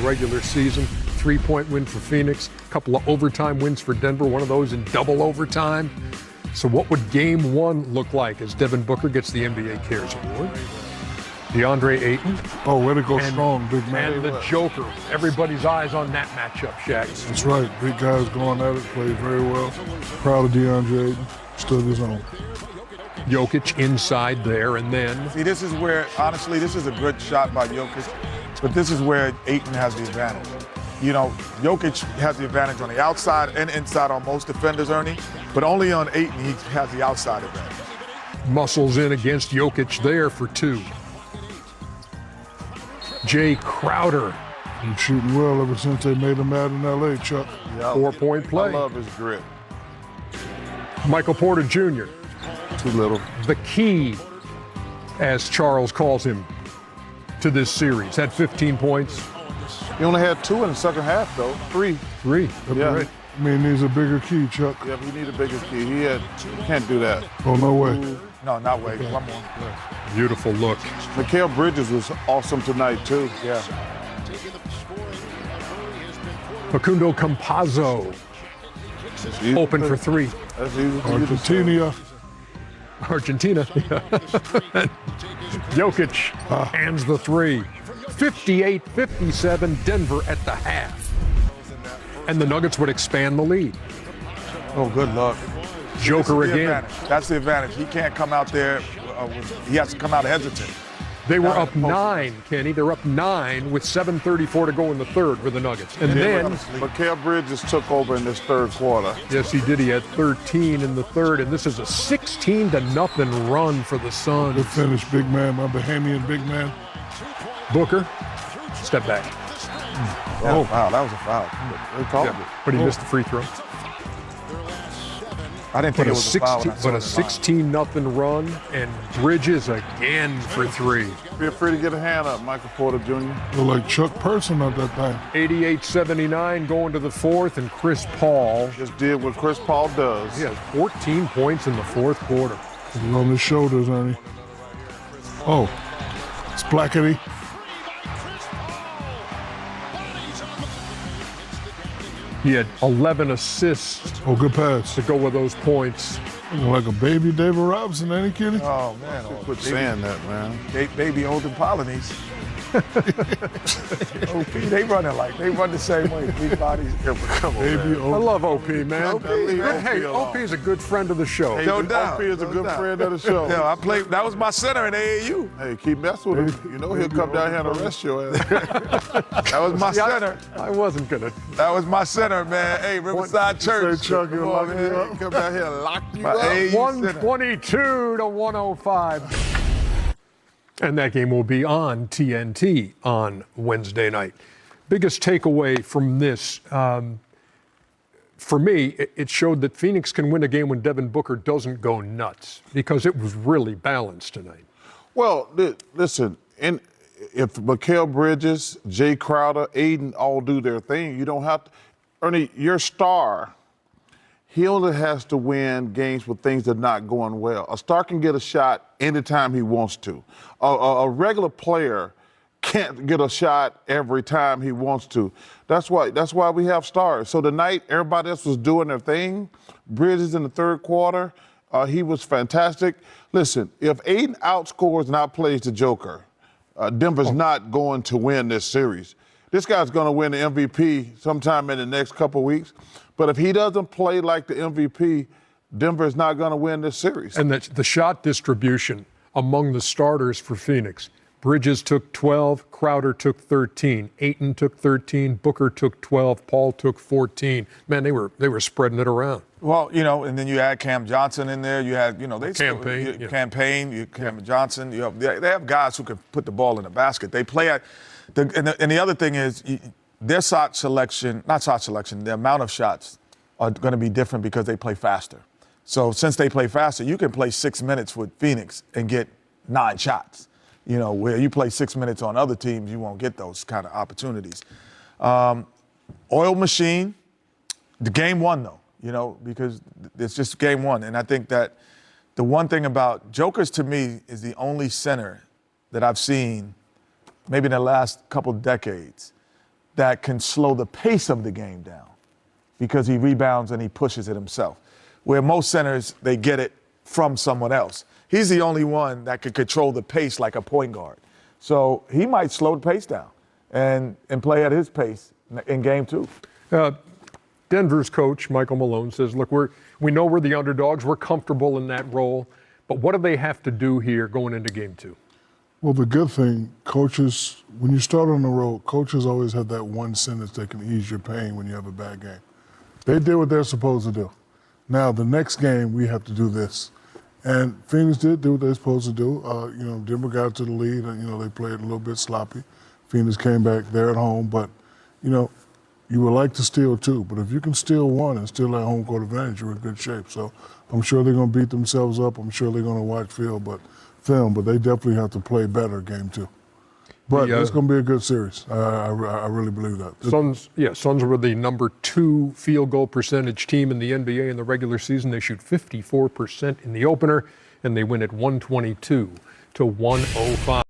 regular season. 3-point win for Phoenix, a couple of overtime wins for Denver, one of those in double overtime. So what would game one look like as Devin Booker gets the NBA Cares Award? DeAndre Ayton. Oh, way to go strong, big man. And the Joker. Everybody's eyes on that matchup, Shaq. That's right. Big guys going at it, played very well. Proud of DeAndre Ayton. Stood his own. Jokic inside there, and then... See, this is where, honestly, this is a good shot by Jokic, but this is where Ayton has the advantage. You know, Jokic has the advantage on the outside and inside on most defenders, Ernie, but only on Ayton he has the outside advantage. Muscles in against Jokic there for two. Jay Crowder. He's shooting well ever since they made him out in L.A., Chuck. Yep. 4-point play. I love his grit. Michael Porter Jr. Too little. The key, as Charles calls him, to this series. Had 15 points. He only had 2 in the second half, though. 3. Yeah. Right. I mean, he's a bigger key, Chuck. Yeah, he need a bigger key. He can't do that. Oh, no way. No, not way. One more. Beautiful look. Mikal Bridges was awesome tonight, too. Yeah. Facundo Campazzo. Open for three. That's easy. Argentina. Jokic hands the three. 58-57, Denver at the half. And the Nuggets would expand the lead. Oh, good luck. Joker again. Advantage. That's the advantage. He can't come out there. He has to come out hesitant. They were up 9, Kenny. They're up 9 with 7:34 to go in the third for the Nuggets. And then Mikal Bridges took over in this third quarter. yes, he did. He had 13 in the third, and this is a 16-0 run for the Suns. Good finish, big man, my Bahamian big man. Booker, step back. Oh, wow, that was a foul. They called it. But he missed the free throw. I didn't think it was a foul. But a 16-0 run, and Bridges again for three. Feel free to get a hand up, Michael Porter Jr. Look like Chuck Person up that thing. 88-79 going to the fourth, and Chris Paul. Just did what Chris Paul does. He has 14 points in the fourth quarter. He's on his shoulders, Ernie. Oh, it's Blackety. He had 11 assists Oh, good pass. to go with those points. Looking like a baby David Robinson, ain't he, Kenny? Oh, man. Quit saying that, man. Baby older Polynese. OP, they run the same way. Big bodies. Come on, Baby man. I old. love OP, man. OP, man. Hey, OP is a good friend of the show. No doubt. OP is a good friend of the show. Yeah, I played. That was my center in AAU. Hey, keep messing with him. You know he'll come down here and arrest your ass. That was my center. I wasn't gonna. That was my center, man. Hey, Riverside Church. Say Chuck, he'll Come lock on, you man. up. Come down here and lock you My up. AAU center. 122 to 105. And that game will be on TNT on Wednesday night. Biggest takeaway from this, for me, it showed that Phoenix can win a game when Devin Booker doesn't go nuts, because it was really balanced tonight. Well, listen, if Mikal Bridges, Jay Crowder, Ayton all do their thing, you don't have to. Ernie, your star, he only has to win games with things that are not going well. A star can get a shot anytime he wants to. A regular player can't get a shot every time he wants to. That's why we have stars. So tonight, everybody else was doing their thing. Bridges in the third quarter, he was fantastic. Listen, if Ayton outscores and outplays the Joker, Denver's not going to win this series. This guy's going to win the MVP sometime in the next couple of weeks. But if he doesn't play like the MVP, Denver is not going to win this series. And the shot distribution among the starters for Phoenix. Bridges took 12, Crowder took 13, Ayton took 13, Booker took 12, Paul took 14. Man, they were spreading it around. Well, and then you add Cam Johnson in there. You had, Campaign. Cam Johnson. They have guys who can put the ball in the basket. They play at, and the other thing is their the amount of shots are going to be different because they play faster. So since they play faster, you can play 6 minutes with Phoenix and get 9 shots. Where you play 6 minutes on other teams, you won't get those kind of opportunities. Oil machine, the game one, though, because it's just game one. And I think that the one thing about Jokers, to me, is the only center that I've seen maybe in the last couple decades that can slow the pace of the game down because he rebounds and he pushes it himself. Where most centers, they get it from someone else. He's the only one that could control the pace like a point guard. So he might slow the pace down and play at his pace in game 2. Denver's coach, Michael Malone, says, look, we know we're the underdogs. We're comfortable in that role. But what do they have to do here going into game 2? Well, the good thing, coaches, when you start on the road, coaches always have that one sentence that can ease your pain when you have a bad game. They did what they're supposed to do. Now, the next game, we have to do this. And Phoenix did do what they're supposed to do. Denver got to the lead, and, they played a little bit sloppy. Phoenix came back there at home, but, you would like to steal 2. But if you can steal 1 and still have home court advantage, you're in good shape. So I'm sure they're going to beat themselves up. I'm sure they're going to watch film, but they definitely have to play better game 2. But it's going to be a good series. I really believe that. Suns were the number 2 field goal percentage team in the NBA in the regular season. They shoot 54% in the opener, and they win at 122 to 105.